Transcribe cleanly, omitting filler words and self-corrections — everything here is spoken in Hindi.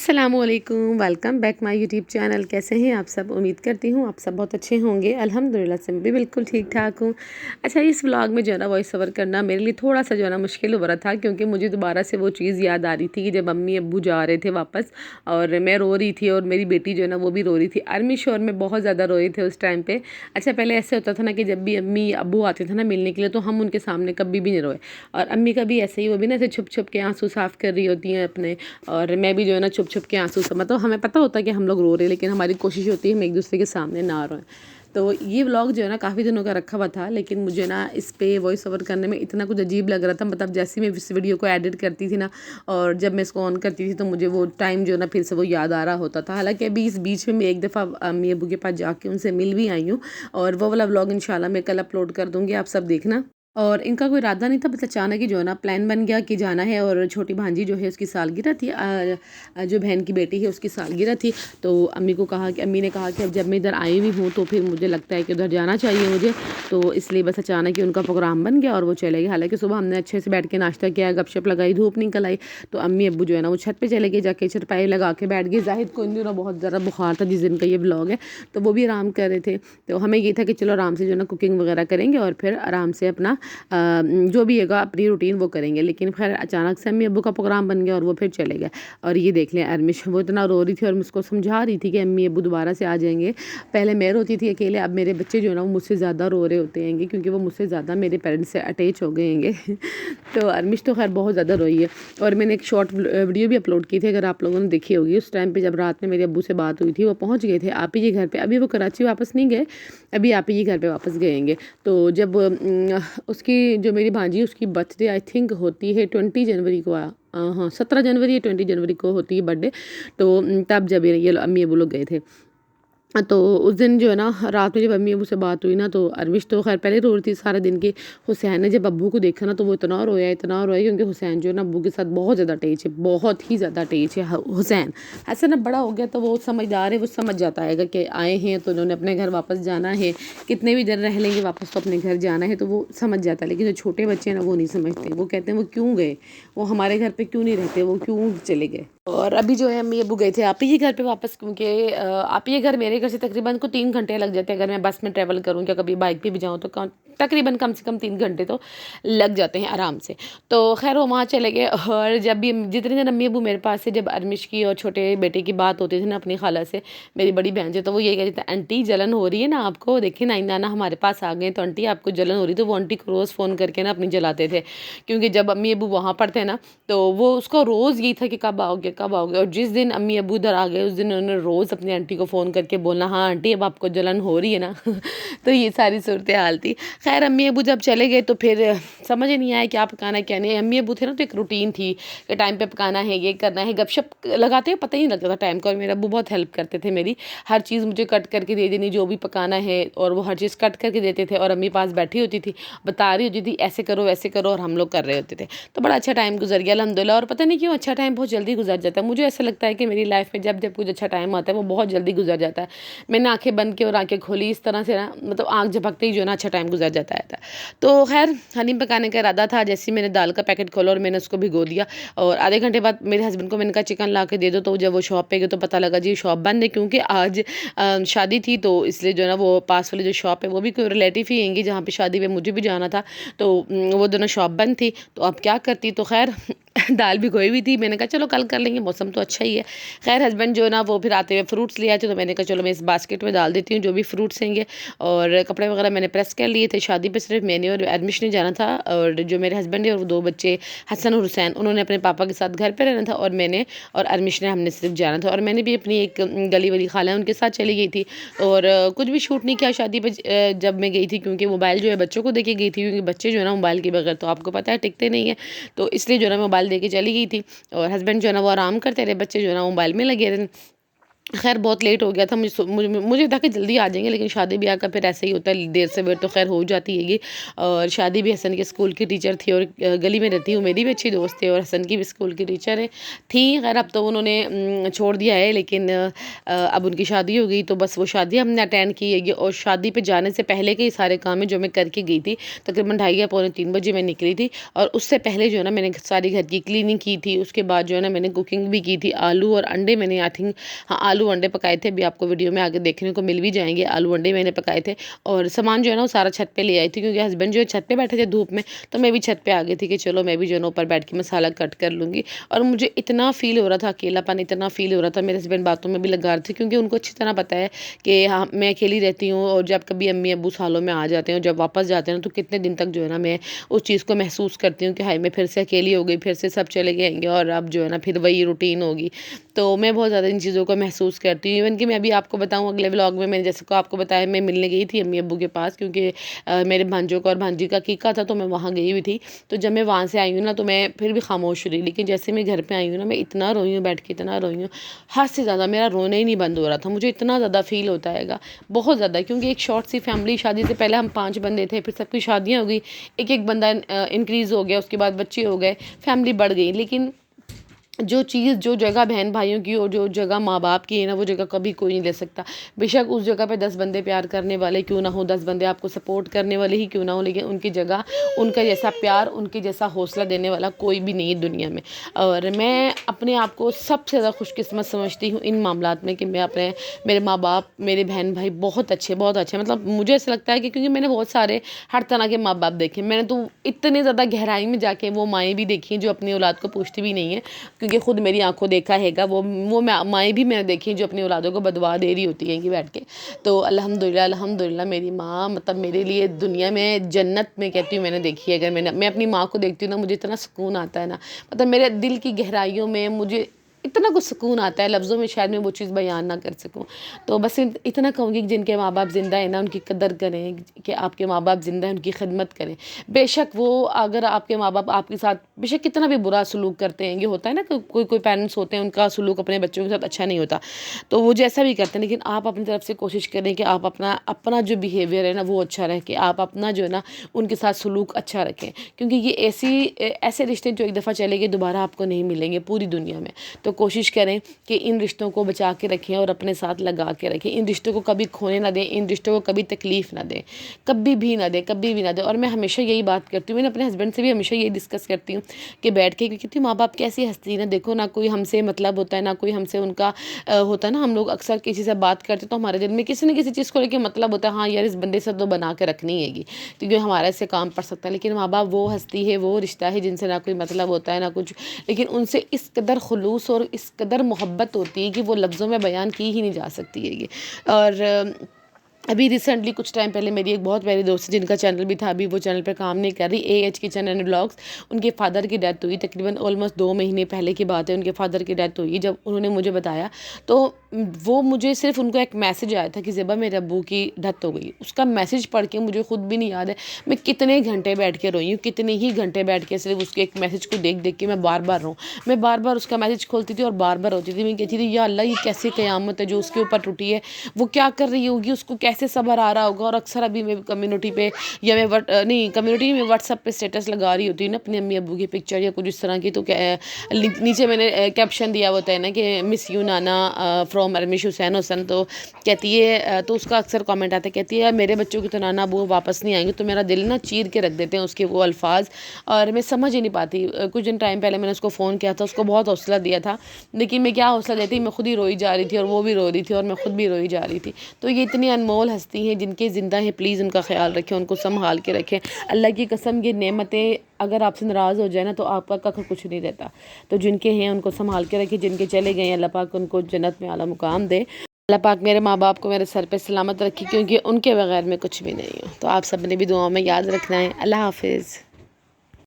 अस्सलामुअलैकुम, welcome back my YouTube channel. कैसे हैं आप सब? उम्मीद करती हूँ आप सब बहुत अच्छे होंगे। अल्हम्दुलिल्लाह से मैं भी बिल्कुल ठीक ठाक हूँ। अच्छा, इस व्लॉग में जो है ना वॉइस ओवर करना मेरे लिए थोड़ा सा जो है ना मुश्किल हो रहा था, क्योंकि मुझे दोबारा से वो चीज़ याद आ रही थी कि जब अम्मी अब्बू जा रहे थे वापस और मैं रो रही थी और मेरी बेटी जो है ना वो भी रो रही थी। अरमिश और मैं बहुत ज़्यादा रोए थे उस टाइम पर। अच्छा, पहले ऐसे होता था ना कि जब भी अम्मी अब्बू आते थे ना मिलने के लिए तो हम उनके सामने कभी भी नहीं रोए, और अम्मी का भी ऐसे ही, वो भी ना ऐसे छुप छुप के आंसू साफ़ कर रही होती हैं अपने, और मैं भी जो है ना छुप छुप के आंसू मतलब हमें पता होता है कि हम लोग रो रहे हैं, लेकिन हमारी कोशिश होती है हम एक दूसरे के सामने ना रोएं। तो ये व्लॉग जो है ना काफ़ी दिनों का रखा हुआ था, लेकिन मुझे ना इस पे वॉइस ओवर करने में इतना कुछ अजीब लग रहा था। मतलब जैसे मैं इस वीडियो को एडिट करती थी ना, और जब मैं इसको ऑन करती थी तो मुझे वो टाइम जो है ना फिर से वो याद आ रहा होता था। हालांकि अभी इस बीच में मैं एक दफ़ा अम्मी अबू के पास जाके उनसे मिल भी आई हूँ, और वो वाला व्लॉग इंशाल्लाह मैं कल अपलोड कर दूँगी, आप सब देखना। और इनका कोई इरादा नहीं था, बस अचानक ही जो है ना प्लान बन गया कि जाना है। और छोटी भांजी जो है उसकी सालगिरह थी, जो बहन की बेटी है उसकी सालगिरह थी। तो अम्मी ने कहा कि अब जब मैं इधर आई हुई हूँ तो फिर मुझे लगता है कि उधर जाना चाहिए मुझे, तो इसलिए बस अचानक ही उनका प्रोग्राम बन गया और वो चले गए। हालांकि सुबह हमने अच्छे से बैठ के नाश्ता किया, गपशप लगाई, धूप निकल आई, तो अम्मी अब्बू जो है ना वो छत पर चले गए, जाके चरपाई लगा के बैठ गए। जाहिद को इन दिनों बहुत ज़्यादा बुखार था जिस दिन का ये ब्लॉग है, तो वो भी आराम कर रहे थे। तो हमें ये था कि चलो आराम से जो है ना कुकिंग वगैरह करेंगे और फिर आराम से अपना जो भी होगा अपनी रूटीन वो करेंगे। लेकिन खैर अचानक से अम्मी अब्बू का प्रोग्राम बन गया और वो फिर चले गए। और ये देख लें अरमिश, वो इतना रो रही थी और मुझको समझा रही थी कि अम्मी अब्बू दोबारा से आ जाएंगे। पहले मैं रोती थी अकेले, अब मेरे बच्चे जो है ना वो मुझसे ज़्यादा रो रहे होते हैं, क्योंकि वो मुझसे ज़्यादा मेरे पेरेंट्स से अटैच हो गए हैं। तो अरमिश तो खैर बहुत ज़्यादा रोई है। और मैंने एक शॉर्ट वीडियो भी अपलोड की थी, अगर आप लोगों ने देखी होगी। उस टाइम पे जब रात में मेरे अब्बू से बात हुई थी, वो पहुंच गए थे आप ही के घर पे। अभी वो कराची वापस नहीं गए, अभी आप ही के घर पे वापस गएंगे। तो जब उसकी जो मेरी भांजी उसकी बर्थडे आई थिंक होती है 20 जनवरी को, हाँ 17 जनवरी या 20 जनवरी को होती है बर्थडे। तो तब जब ये अम्मी अबू लोग गए थे, तो उस दिन जो है ना रात में जब अम्मी अबू से बात हुई ना, तो अरविश तो खैर पहले रो रही थी सारे दिन की। हुसैन ने जब अब्बू को देखा ना तो वो इतना रोया, क्योंकि हुसैन जो है ना अब्बू के साथ बहुत ज़्यादा अटैच है, बहुत ही ज़्यादा अटैच है हुसैन। ऐसा ना बड़ा हो गया तो वो समझदार है, वो समझ जाता है कि आए हैं तो उन्होंने अपने घर वापस जाना है, कितने भी दिन रह लेंगे वापस तो अपने घर जाना है, तो वो समझ जाता है। लेकिन जो छोटे बच्चे हैं ना वो नहीं समझते, वो कहते हैं वो क्यों गए, वो हमारे घर पर क्यों नहीं रहते, वो क्यों चले गए। और अभी जो है अम्मी अब्बू गए थे आप ही के घर पे वापस, क्योंकि आप ही के घर मेरे घर से तकरीबन को 3 घंटे लग जाते हैं। अगर मैं बस में ट्रैवल करूँ या कभी बाइक पे भी जाऊँ तो तकरीबन कम से कम 3 घंटे तो लग जाते हैं आराम से। तो खैर वो वहाँ चले गए। और जब भी जितने दिन अम्मी अब्बू मेरे पास से, जब अरमिश की और छोटे बेटे की बात होती थी ना अपनी खाला से, मेरी बड़ी बहन से, तो वो ये कहती थी आंटी जलन हो रही है ना आपको, देखिए नाई नाना हमारे पास आ गए तो आंटी आपको जलन हो रही। तो वो आंटी को रोज़ फ़ोन करके ना अपनी जलाते थे, क्योंकि जब अम्मी अब्बू वहाँ पर थे ना तो वो उसको रोज़ यही था कि कब आओगे कब आओगे। और जिस दिन अम्मी अब्बू इधर आ गए उस दिन उन्होंने रोज़ अपनी आंटी को फ़ोन करके बोलना, हाँ आंटी अब आपको जलन हो रही है ना। तो ये सारी सूरत हाल थी। खैर अम्मी अब्बू जब चले गए तो फिर समझ ही नहीं आया क्या पकाना है क्या नहीं। अम्मी अब्बू थे ना तो एक रूटीन थी कि टाइम पे पकाना है, ये करना है, गपशप लगाते हुए पता ही नहीं लगता था टाइम का। और मेरे अब्बू बहुत हेल्प करते थे मेरी, हर चीज़ मुझे कट करके दे देनी जो भी पकाना है, और वो हर चीज़ कट करके देते थे। और अम्मी पास बैठी होती थी, बता रही होती थी ऐसे करो वैसे करो, और हम लोग कर रहे होते थे। तो बड़ा अच्छा टाइम गुजर गया अल्हम्दुलिल्लाह। और पता नहीं क्यों अच्छा टाइम बहुत जल्दी गुजर जाता है। मुझे ऐसा लगता है कि मेरी लाइफ में जब जब कुछ अच्छा टाइम आता है वो बहुत जल्दी गुजर जाता है। मैंने आंखें बंद की और आंखें खोली, इस तरह से ना मतलब आँख झपकते ही जो है ना अच्छा टाइम गुजर जाता है। तो खैर हलीम पकाने का इरादा था। जैसे ही मैंने दाल का पैकेट खोला और मैंने उसको भिगो दिया, और आधे घंटे बाद मेरे हस्बैंड को मैंने कहा चिकन ला के दे दो। तो जब वो शॉप पे गए तो पता लगा जी शॉप बंद है, क्योंकि आज शादी थी, तो इसलिए जो है ना वो पास वाली जो शॉप है वो भी कोई रिलेटिव ही हैंगी जहाँ पे शादी में मुझे भी जाना था, तो वो दोनों शॉप बंद थी। तो अब क्या करती, तो खैर दाल भिगोई हुई थी, मैंने कहा चलो कल कर लेंगे, मौसम तो अच्छा ही है। खैर हस्बैंड जो है ना वो फिर आते हुए फ्रूट्स ले आए थे, तो मैंने कहा चलो मैं इस बास्केट में डाल देती हूँ जो भी फ्रूट्स हैंगे। और कपड़े वगैरह मैंने प्रेस कर लिए थे। शादी पे सिर्फ मैंने और एडमिशन ने जाना था, और जो मेरे हस्बैंड है और वो 2 बच्चे हसन और हुसैन, उन्होंने अपने पापा के साथ घर पर रहना था, और मैंने और एडमिशन ने हमने सिर्फ जाना था। और मैंने भी अपनी एक गली वाली खाला है उनके साथ चली गई थी, और कुछ भी शूट नहीं किया शादी पर जब मैं गई थी, क्योंकि मोबाइल जो है बच्चों को देके गई थी, क्योंकि बच्चे जो है ना मोबाइल के बगैर तो आपको पता है टिकते नहीं है, तो इसलिए जो है ना मोबाइल दे के चली गई थी। और हस्बैंड जो है ना वो आराम करते रहे, बच्चे जो है ना मोबाइल में लगे रहे। खैर बहुत लेट हो गया था, मुझे था कि जल्दी आ जाएंगे, लेकिन शादी ब्याह का फिर ऐसे ही होता है, देर से वेट तो खैर हो जाती हैगी। और शादी भी हसन के स्कूल की टीचर थी, और गली में रहती हूँ, मेरी भी अच्छी दोस्त है, और हसन की भी स्कूल की टीचर है थी। खैर अब तो उन्होंने छोड़ दिया है, लेकिन अब उनकी शादी हो गई, तो बस वो शादी हमने अटेंड की हैगी। और शादी पर जाने से पहले के सारे काम है जो मैं करके गई थी, तकरीबन 2:30 या 2:45 बजे मैं निकली थी। और उससे पहले जो है ना मैंने सारी घर की क्लीनिंग की थी, उसके बाद जो है ना मैंने कुकिंग भी की थी। आलू और अंडे मैंने आई थिंक, हाँ आलू अंडे पकाए थे, अभी आपको वीडियो में आगे देखने को मिल भी जाएंगे। आलू अंडे मैंने पकाए थे, और सामान जो है ना वो सारा छत पे ले आई थी, क्योंकि हस्बैंड जो है छत पे बैठे थे धूप में, तो मैं भी छत पे आ गई थी कि चलो मैं भी जो है ना ऊपर बैठ के मसाला कट कर लूँगी। और मुझे इतना फ़ील हो रहा था, अकेलापन इतना फ़ील हो रहा था। मेरे हस्बैंड बातों में भी लगा रहे थे, क्योंकि उनको अच्छी तरह पता है कि हाँ मैं अकेली रहती हूँ, और जब कभी अम्मी अब्बू सालों में आ जाते हैं, जब वापस जाते हैं ना, तो कितने दिन तक जो है ना मैं उस चीज़ को महसूस करती हूँ कि हाय मैं फिर से अकेली हो गई, फिर से सब चले गएंगे, और अब जो है ना फिर वही रूटीन होगी। तो मैं बहुत ज़्यादा इन चीज़ों को महसूस करती हूँ। इवन कि मैं अभी आपको बताऊँ, अगले व्लॉग में मैंने जैसे को आपको बताया, मैं मिलने गई थी अम्मी अब्बू के पास, क्योंकि मेरे भांजों का और भांजी का कीका था, तो मैं वहाँ गई हुई थी। तो जब मैं वहाँ से आई हूँ ना, तो मैं फिर भी खामोश रही, लेकिन जैसे मैं घर पे आई हूँ ना, मैं इतना रोई हूँ बैठ के, इतना रोई हूँ, हद से ज़्यादा। मेरा रोना ही नहीं बंद हो रहा था, मुझे इतना ज़्यादा फ़ील होता हैगा, बहुत ज़्यादा। क्योंकि एक शॉर्ट सी फैमिली, शादी से पहले हम 5 बंदे थे, फिर सबकी शादियाँ हो गई, एक एक बंदा इंक्रीज़ हो गया, उसके बाद बच्चे हो गए, फैमिली बढ़ गई। लेकिन जो चीज़, जो जगह बहन भाइयों की और जो जगह माँ बाप की है ना, वो जगह कभी कोई नहीं ले सकता। बेशक उस जगह पे 10 बंदे प्यार करने वाले क्यों ना हो, 10 बंदे आपको सपोर्ट करने वाले ही क्यों ना हो, लेकिन उनकी जगह, उनका जैसा प्यार, उनके जैसा हौसला देने वाला कोई भी नहीं है दुनिया में। और मैं अपने आप को सबसे ज़्यादा खुशकिस्मत समझती हूँ इन मामलात में, कि मैं अपने, मेरे माँ बाप, मेरे बहन भाई बहुत अच्छे, बहुत अच्छे। मतलब मुझे ऐसा लगता है कि क्योंकि मैंने बहुत सारे हर तरह के माँ बाप देखे, मैंने तो इतने ज़्यादा गहराई में जाके वो माएँ भी देखी हैं जो अपनी औलाद को पूछती भी नहीं है, क्योंकि खुद मेरी आंखों देखा हैगा। वो माएँ भी मैंने देखी जो अपनी औलादों को बदवा दे रही होती हैं कि बैठ के। तो अल्हम्दुलिल्लाह अल्हम्दुलिल्लाह मेरी माँ मतलब मेरे लिए दुनिया में जन्नत में कहती हूँ मैंने देखी है। अगर मैं अपनी माँ को देखती हूँ ना, मुझे इतना सुकून आता है ना, मतलब मेरे दिल की गहराइयों में मुझे इतना कुछ सुकून आता है, लफ्ज़ों में शायद मैं वो चीज़ बयान ना कर सकूँ। तो बस इतना कहूँगी कि जिनके माँ बाप ज़िंदा है ना, उनकी कदर करें, कि आपके माँ बाप ज़िंदा हैं उनकी खिदमत करें। बेशक वो, अगर आपके माँ बाप आपके साथ बेशक कितना भी बुरा सलूक करते हैं, ये होता है ना कि कोई पेरेंट्स होते हैं उनका सलूक अपने बच्चों के साथ अच्छा नहीं होता, तो वो जैसा भी करते हैं, लेकिन आप अपनी तरफ से कोशिश करें कि आप अपना अपना जो बिहेवियर है ना वो अच्छा रहे, कि आप अपना जो है ना उनके साथ सलूक अच्छा रखें। क्योंकि ये ऐसे रिश्ते जो एक दफ़ा चले गए दोबारा आपको नहीं मिलेंगे पूरी दुनिया में। तो कोशिश करें कि इन रिश्तों को बचा के रखें और अपने साथ लगा के रखें। इन रिश्तों को कभी खोने ना दें, इन रिश्तों को कभी तकलीफ़ ना दें, कभी भी ना दें, कभी भी ना दें। और मैं हमेशा यही बात करती हूँ, मैंने अपने हस्बैंड से भी हमेशा यही डिस्कस करती हूँ कि बैठ के, क्योंकि माँ बाप कैसी हस्ती ना, देखो ना कोई हमसे मतलब होता है, ना कोई हमसे उनका होता है ना। हम लोग अक्सर किसी से बात करते तो हमारे दिल में किसी न किसी चीज़ को लेकर मतलब होता है, हाँ यार इस बंदे से तो बना के रखनी हैगी, क्योंकि हमारा इससे काम पड़ सकता है। लेकिन माँ बाप वो हस्ती है, वो रिश्ता है जिनसे ना कोई मतलब होता है ना कुछ, लेकिन उनसे इस कदर खुलूस और इस कदर मोहब्बत होती है कि वो लफ्ज़ों में बयान की ही नहीं जा सकती है ये। और अभी रिसेंटली कुछ टाइम पहले मेरी एक बहुत प्यारी दोस्त है जिनका चैनल भी था, अभी वो चैनल पे काम नहीं कर रही, AH किचन एंड व्लॉग्स। उनके फादर की डेथ हुई तकरीबन ऑलमोस्ट 2 महीने पहले की बात है। उनके फादर की डेथ हुई, जब उन्होंने मुझे बताया तो वो मुझे सिर्फ उनको एक मैसेज आया था कि ज़ेबा मेरे अब्बू की डेथ हो गई। उसका मैसेज पढ़ के मुझे खुद भी नहीं याद है मैं कितने घंटे बैठ के रोई हूँ, कितने ही घंटे बैठ के सिर्फ उसके एक मैसेज को देख देख के मैं बार बार रोऊँ। मैं बार बार उसका मैसेज खोलती थी और बार बार रोती थी। मैं कहती थी या अल्लाह ये कैसी क़यामत है जो उसके ऊपर टूटी है, वो क्या कर रही होगी, उसको कैसे सब्र आ रहा होगा। और अक्सर अभी मैं कम्युनिटी पे या मैं कम्युनिटी में व्हाट्सएप पे स्टेटस लगा रही होती हूँ ना अपनी अम्मी अब्बू की पिक्चर या कुछ इस तरह की, तो नीचे मैंने कैप्शन दिया होता है ना कि miss you Nana from Armish Hussain Hasan. तो कहती है, तो उसका अक्सर कमेंट आता है, कहती है मेरे बच्चों की तो नाना अबू वापस नहीं आएंगे। तो मेरा दिल ना चीर के रख देते हैं उसके वो अल्फाज, और मैं समझ ही नहीं पाती। कुछ दिन टाइम पहले मैंने उसको फ़ोन किया था, उसको बहुत हौसला दिया था, लेकिन मैं क्या हौसला देती, मैं खुद ही रोई जा रही थी और वो भी रो रही थी और मैं खुद भी रोई जा रही थी। तो ये इतनी अनमोल हस्ती हैं जिनके ज़िंदा हैं, प्लीज़ उनका ख्याल रखें, उनको संभाल के रखें। अल्लाह की कसम ये नेमतें अगर आपसे नाराज़ हो जाए ना तो आपका कख कुछ नहीं रहता। तो जिनके हैं उनको संभाल के रखें, जिनके चले गए हैं अल्लाह पाक उनको जन्नत में आला मुकाम दे। अल्लाह पाक मेरे माँ बाप को मेरे सर पे सलामत रखे, क्योंकि उनके बगैर मैं कुछ भी नहीं हूँ। तो आप सब ने भी दुआओं में याद रखना है। अल्लाह हाफिज़।